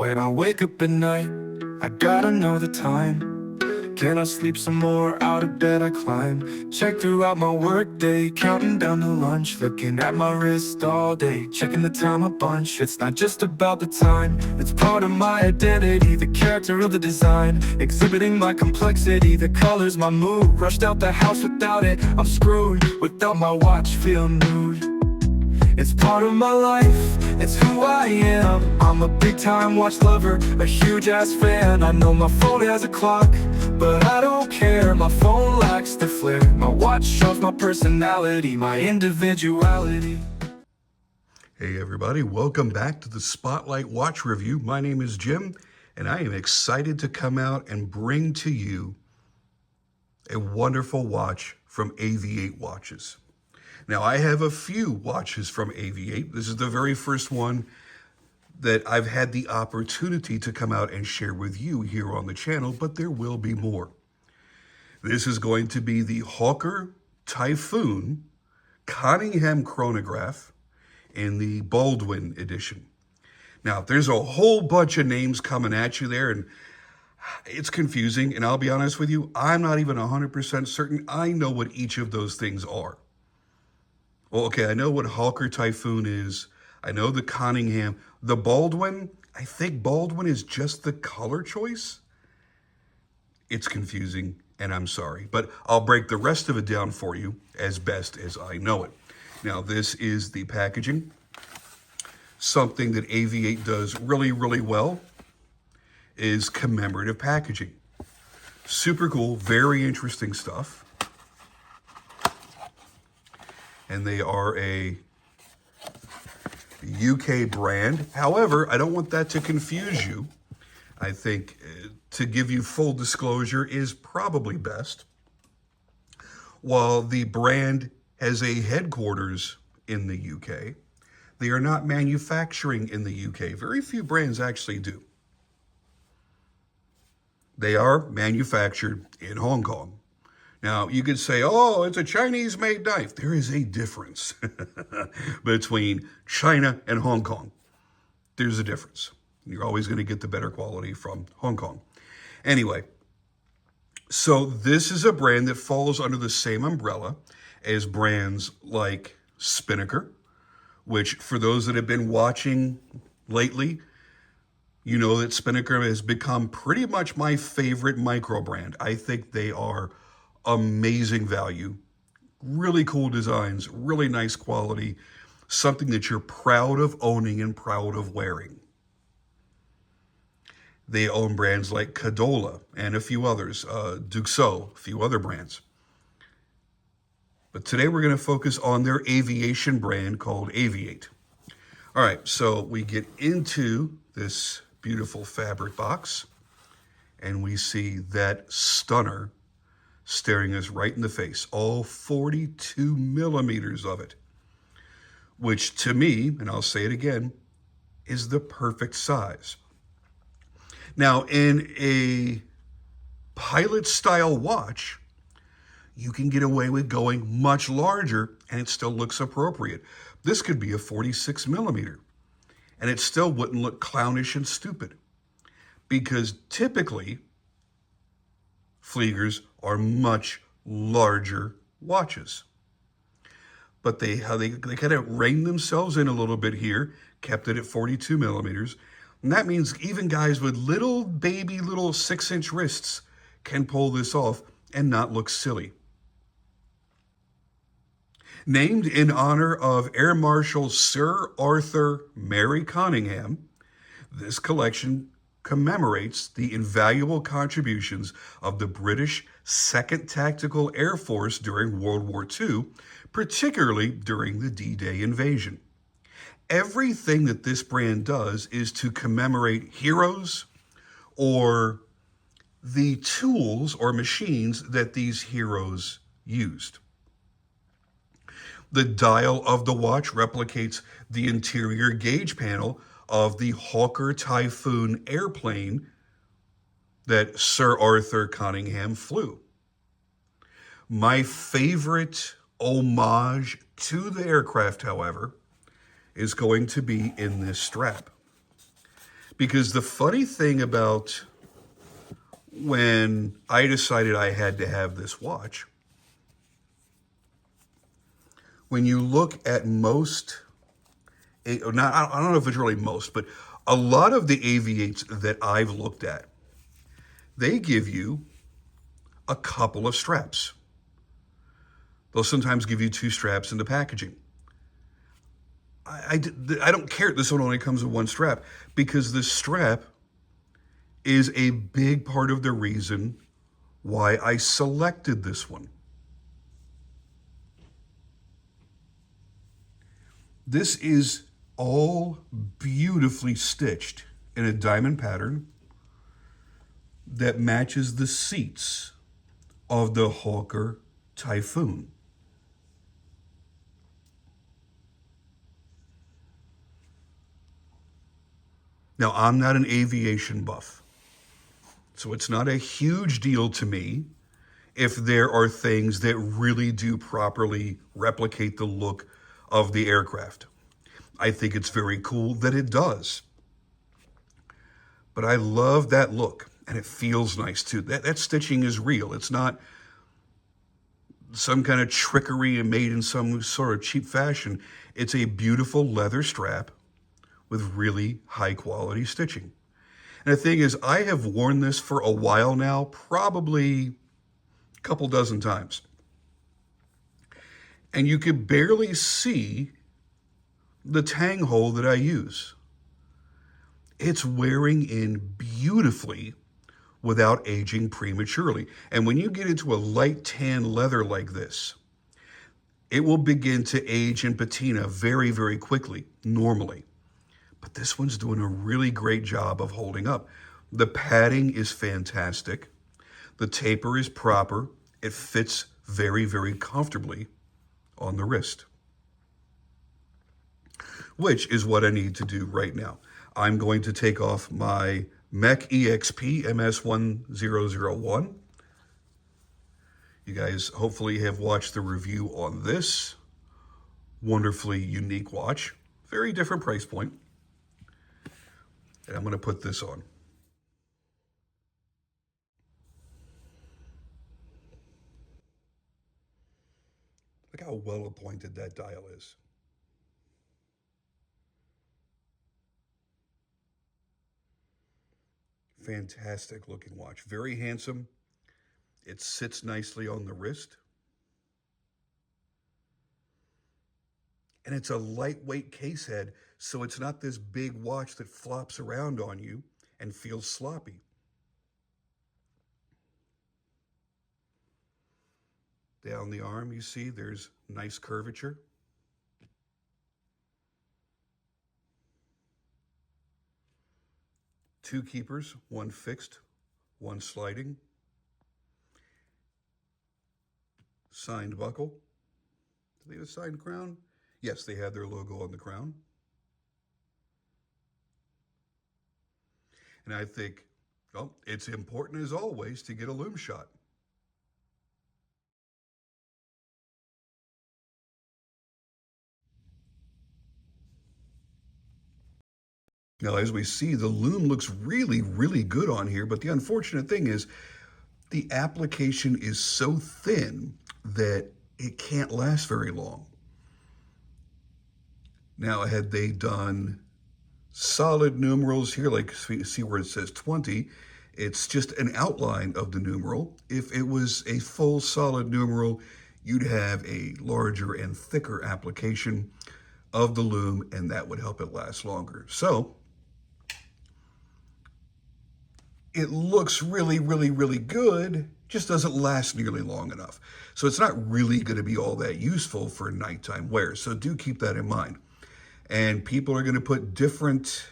When I wake up at night, I gotta know the time. Can I sleep some more? Out of bed I climb. Check throughout my work day, counting down to lunch. Looking at my wrist all day, checking the time a bunch. It's not just about the time, it's part of my identity. The character of the design, exhibiting my complexity. The colors, my mood. Rushed out the house without it, I'm screwed. Without my watch, feel nude. It's part of my life, it's who I am. I'm a big time watch lover, a huge ass fan. I know my phone has a clock, but I don't care. My phone lacks the flair. My watch shows my personality, my individuality. Hey everybody, welcome back to the Spotlight Watch Review. My name is Jim, and I am excited to come out and bring to you a wonderful watch from Avi-8 watches. Now, I have a few watches from Avi-8. This is the very first one that I've had the opportunity to come out and share with you here on the channel, but there will be more. This is going to be the Hawker Typhoon Coningham Chronograph in the Baldwin edition. Now, there's a whole bunch of names coming at you there, and it's confusing, and I'll be honest with you, I'm not even 100% certain I know what each of those things are. Well, okay, I know what Hawker Typhoon is. I know the Coningham. The Baldwin, I think Baldwin is just the color choice. It's confusing, and I'm sorry. But I'll break the rest of it down for you as best as I know it. Now, this is the packaging. Something that Avi-8 does really, really well is commemorative packaging. Super cool, very interesting stuff. And they are a UK brand. However, I don't want that to confuse you. I think to give you full disclosure is probably best. While the brand has a headquarters in the UK, they are not manufacturing in the UK. Very few brands actually do. They are manufactured in Hong Kong. Now, you could say, oh, it's a Chinese-made knife. There is a difference between China and Hong Kong. There's a difference. You're always going to get the better quality from Hong Kong. Anyway, so this is a brand that falls under the same umbrella as brands like Spinnaker, which for those that have been watching lately, you know that Spinnaker has become pretty much my favorite micro brand. I think they are amazing value, really cool designs, really nice quality, something that you're proud of owning and proud of wearing. They own brands like Cadola and a few others, Duxo, a few other brands. But today we're going to focus on their aviation brand called Avi-8. All right, so we get into this beautiful fabric box, and we see that stunner staring us right in the face, all 42 millimeters of it, which to me, and I'll say it again, is the perfect size. Now, in a pilot-style watch, you can get away with going much larger, and it still looks appropriate. This could be a 46 millimeter, and it still wouldn't look clownish and stupid, because typically, Fliegers are much larger watches. But they kind of reined themselves in a little bit here, kept it at 42 millimeters. And that means even guys with little 6-inch wrists can pull this off and not look silly. Named in honor of Air Marshal Sir Arthur Coningham, this collection commemorates the invaluable contributions of the British 2nd Tactical Air Force during World War II, particularly during the D-Day invasion. Everything that this brand does is to commemorate heroes or the tools or machines that these heroes used. The dial of the watch replicates the interior gauge panel of the Hawker Typhoon airplane that Sir Arthur Coningham flew. My favorite homage to the aircraft, however, is going to be in this strap. Because the funny thing about when I decided I had to have this watch, when you look at most, not, I don't know if it's really most, but a lot of the Avi-8s that I've looked at, they give you a couple of straps. They'll sometimes give you 2 straps in the packaging. I don't care. This one only comes with 1 strap because this strap is a big part of the reason why I selected this one. This is all beautifully stitched in a diamond pattern that matches the seats of the Hawker Typhoon. Now, I'm not an aviation buff, so it's not a huge deal to me if there are things that really do properly replicate the look of the aircraft. I think it's very cool that it does. But I love that look, and it feels nice too. That stitching is real. It's not some kind of trickery and made in some sort of cheap fashion. It's a beautiful leather strap with really high quality stitching. And the thing is, I have worn this for a while now, probably a couple dozen times. And you could barely see the tang hole that I use. It's wearing in beautifully without aging prematurely. And when you get into a light tan leather like this, it will begin to age and patina very, very quickly, normally. But this one's doing a really great job of holding up. The padding is fantastic. The taper is proper. It fits very, very comfortably on the wrist, which is what I need to do right now. I'm going to take off my Mech EXP MS1001. You guys hopefully have watched the review on this wonderfully unique watch. Very different price point. And I'm going to put this on. Look how well appointed that dial is. Fantastic looking watch. Very handsome. It sits nicely on the wrist. And it's a lightweight case head, so it's not this big watch that flops around on you and feels sloppy. Down the arm, you see there's nice curvature. Two keepers, one fixed, one sliding. Signed buckle. Do they have a signed crown? Yes, they have their logo on the crown. And I think, well, it's important as always to get a loom shot. Now, as we see, the loom looks really, really good on here, but the unfortunate thing is the application is so thin that it can't last very long. Now, had they done solid numerals here, like see where it says 20, it's just an outline of the numeral. If it was a full solid numeral, you'd have a larger and thicker application of the loom, and that would help it last longer. So it looks really, really, really good, just doesn't last nearly long enough. So it's not really going to be all that useful for nighttime wear. So do keep that in mind. And people are going to put different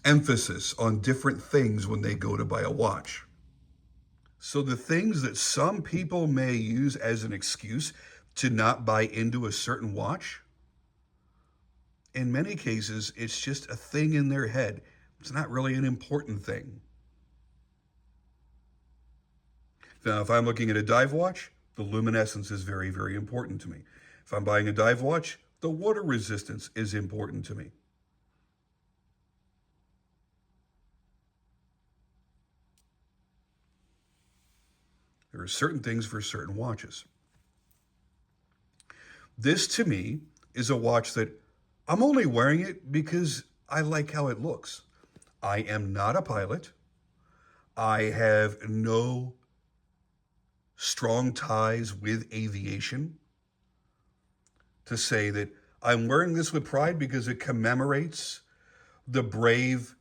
emphasis on different things when they go to buy a watch. So the things that some people may use as an excuse to not buy into a certain watch, in many cases, it's just a thing in their head. It's not really an important thing. Now, if I'm looking at a dive watch, the luminescence is very, very important to me. If I'm buying a dive watch, the water resistance is important to me. are certain things for certain watches. This, to me, is a watch that I'm only wearing it because I like how it looks. I am not a pilot. I have no strong ties with aviation to say that I'm wearing this with pride because it commemorates the brave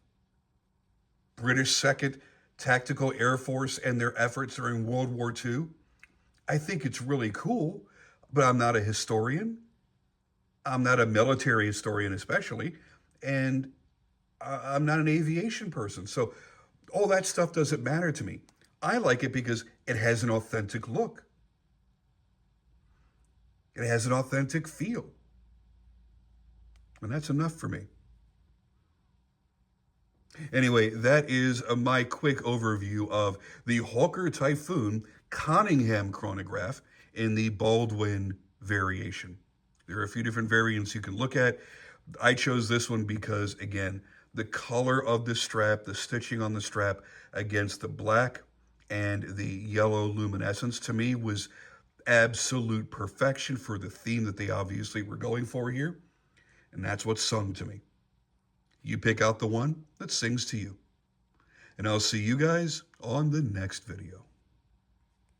British 2nd Tactical Air Force and their efforts during World War II. I think it's really cool, but I'm not a historian. I'm not a military historian, especially, and I'm not an aviation person. So all that stuff doesn't matter to me. I like it because it has an authentic look. It has an authentic feel. And that's enough for me. Anyway, that is my quick overview of the Hawker Typhoon Coningham chronograph in the Baldwin variation. There are a few different variants you can look at. I chose this one because, again, the color of the strap, the stitching on the strap against the black and the yellow luminescence, to me was absolute perfection for the theme that they obviously were going for here. And that's what sung to me. You pick out the one that sings to you. And I'll see you guys on the next video.